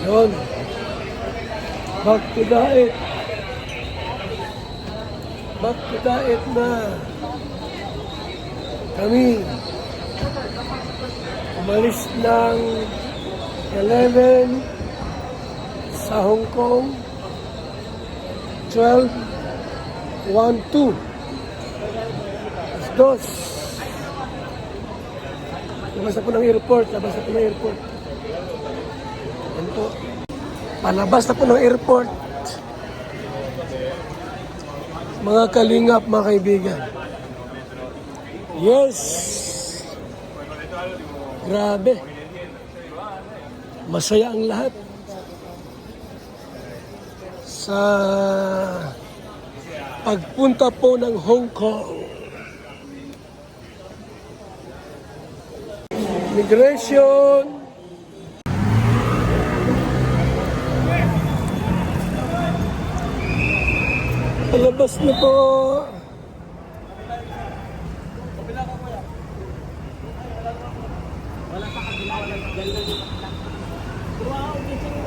Yun. Back to diet. Back to diet na. Kami. Umalis ng 11 sa Hong Kong. 12, 1, 2. Dos. Labas ako ng airport. Yan po. Palabas na po ng airport. Mga kalingap, mga kaibigan. Yes! Grabe. Masaya ang lahat. Sa pagpunta po ng Hong Kong. Immigration. Palabas na po.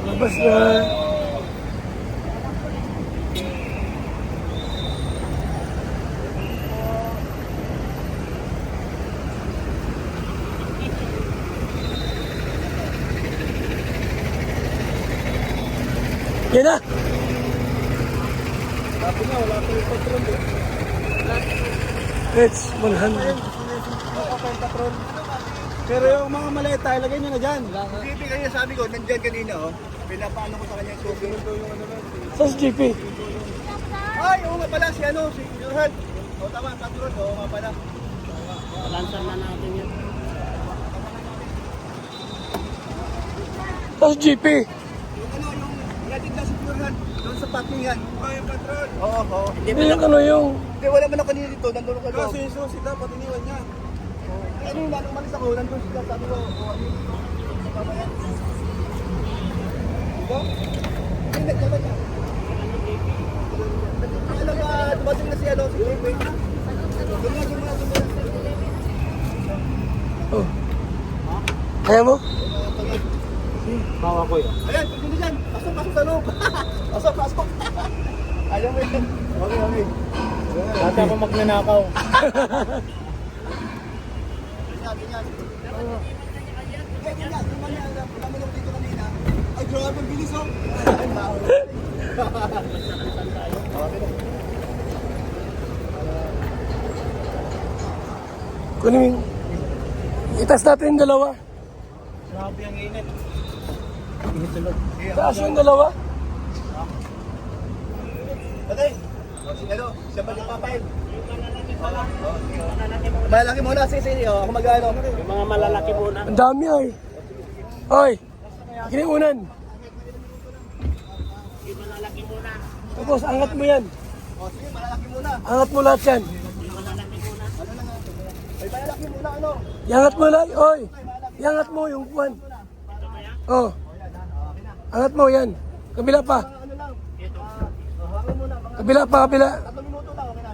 Palabas na. Yan na. Sabi nga, wala pa yung patron eh. It's 100. Patron. Pero yung mga maleta, ilagay nyo na dyan. GP kanya sabi ko, nandyan kanina oh. Pinapaano ko sa kanya yung susi. Saan si GP? Ay, oo nga pala si ano, si Jurhan. O tama, patron, oo nga pala. Lansan na natin yun. Saan si GP? Yung ano, yung natin na si Jurhan, doon sa parkingan. Oh, yung patron. Oo, oo. Hindi yung ano yung... Hindi, wala man ako kanina dito, nandun ka doon. Kasi yung susi dapat iniwan niya. Ano yung nang umalis ako, nandun sila, sabi ko, oh, ano yung dito, mamaya. Diba? Ay, nagkaman na. Alam ba, dumating na si ano, si JP. Gumana. Oh. Kaya mo? Bawa ko yun. Ayan, pagkili dyan. Pasok sa loob. Pasok. Ayaw mo yun. Okay. Dati ako magnanakaw. Ganyan. Ganyan. Namanong dito kanina. Ay, grabe, ang bilis oh. Ay, bawal. Kunin mo. Itas natin yung dalawa. Grabe ang init. Init tulog. Taas yung dalawa. Okay. Ano, siya ba yung papayag? Malaki muna, sige. Ako mag-ano. Yung mga malalaki muna. Ang dami ay. Oy. Kiniunan. Yung malalaki muna. Tapos angat mo yan. O, sige, malalaki muna. Angat mo lahat yan. Yung malalaki muna. Ay, malalaki muna, ano? Iangat mo lahat. Oy. Iangat mo yung kuwan. Oh. Angat mo yan. Kabila pa. Ano lang? Hawakan muna. Kabila pa, kabila. 3 minuto lang, okay na.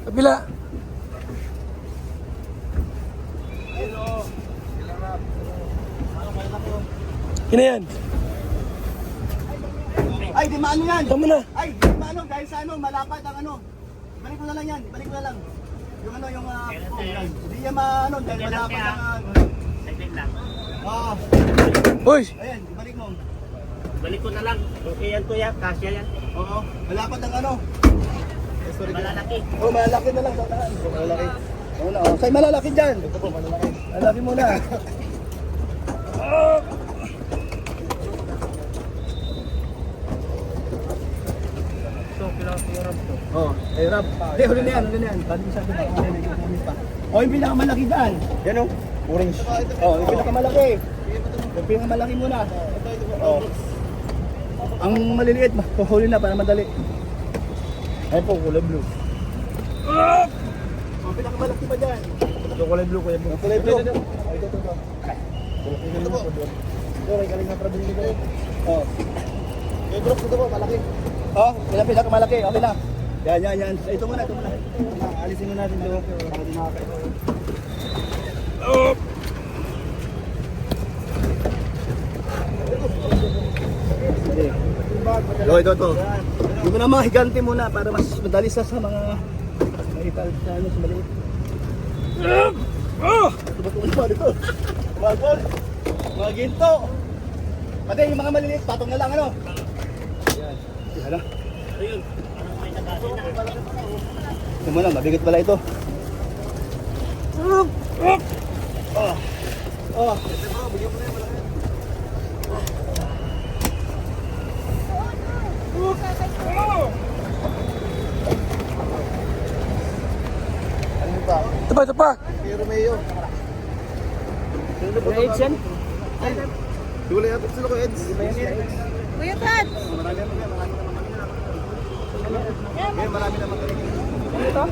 Kabila. Ayun o. Yun na yan. Ay, di maano yan. Tama na. Ay, di maano, dahil sa ano, malapat ang ano. Balik mo na lang yan, balik mo na lang. Yung ano, yung hindi niya maano, dahil malapat ang Saglit lang. Oo. Uy. Ayan, ibalik mo. Balik ko na lang. Okay yan kuya, kasya yan. Oo, malapat ang ano. Malalaki. Oh, malalaki na lang, tandaan. Malalaki. Oo na, oh. Say malalaki dyan. Ito po, malalaki. Malalaki muna. So, kailangan ko yung ramp to. Oh, ay rap. Hindi, huli na yan. Sabi ko sa akin, kumis pa. Oh, yung pinakamalaki dyan. Yan o. Orange. Oh, yung pinakamalaki. Yung pinakamalaki muna. Oh. Ang maliliit, huli na para madali. Ayun po, kulay blue. Ang pinakamalaki pa dyan. Ito kulay blue, kuya blue. Kulay blue. Ito. Ito po. Ito, may galing na travel dito. Oh. Yung group dito po, malaki. Oh, yung pinakamalaki. Okay na. Yan. Ito muna. Alisin mo natin doon. Para di makakain. Ito. Yung mga higante muna para mas madali sa mga maital sa ano, sa maliit. Tumatungin pa dito. Mga ginto. Pati yung mga maliliit, patong na lang ano. Yan. Yan. Ayun. Ito mo lang, mabigat pala ito. Ito pa. Kay Romeo. Eds yan? Dula yata sila ko Eds. Kuya Kat! Marami naman talaga.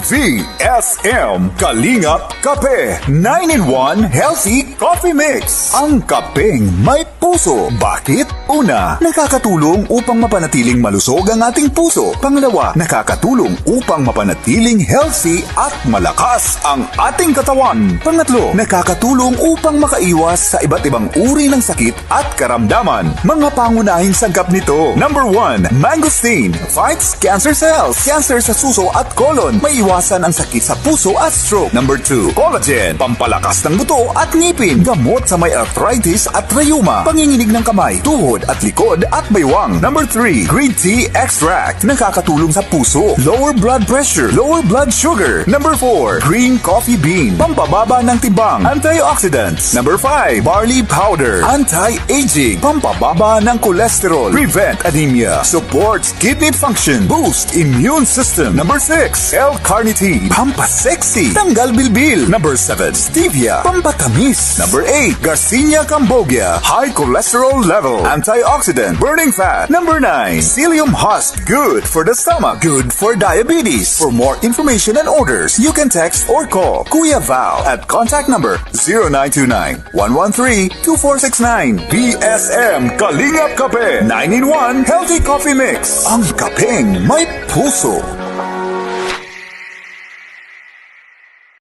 VSM Kalingap Kape 9-in-1 Healthy Coffee Mix. Ang kapeng may puso. Bakit? Una, nakakatulong upang mapanatiling malusog ang ating puso. Pangalawa, nakakatulong upang mapanatiling healthy at malakas ang ating katawan. Pangatlo, nakakatulong upang makaiwas sa iba't ibang uri ng sakit at karamdaman. Mga pangunahing sagap nito. Number 1, mangosteen fights cancer cells. Cancer sa suso at colon. May iwasan ang sakit sa puso at stroke. Number 2, collagen, pampalakas ng buto at ngipin. Gamot sa may arthritis at rheuma. panginginig ng kamay, tuhod at likod at baywang. Number 3, green tea extract. Nakakatulong sa puso, lower blood pressure, lower blood sugar. Number 4, green coffee bean. Pampababa ng tibang, antioxidants. Number 5, barley powder. Anti-aging, pampababa ng cholesterol, prevent anemia, supports kidney function, boost immune system. Number 6, L-carnitine, pampasexy, tanggal bilbil. Number 7, stevia, pampatamis. Number 8, Garcinia cambogia, high cholesterol level, antioxidant, burning fat. Number 9, psyllium husk, good for the stomach, good for diabetes. For more information and orders, you can text or call Kuya Val at contact number 0929-113-2469. BSM Kalingap Kape 9-in-1 Healthy Coffee Mix. Ang kapeng may puso.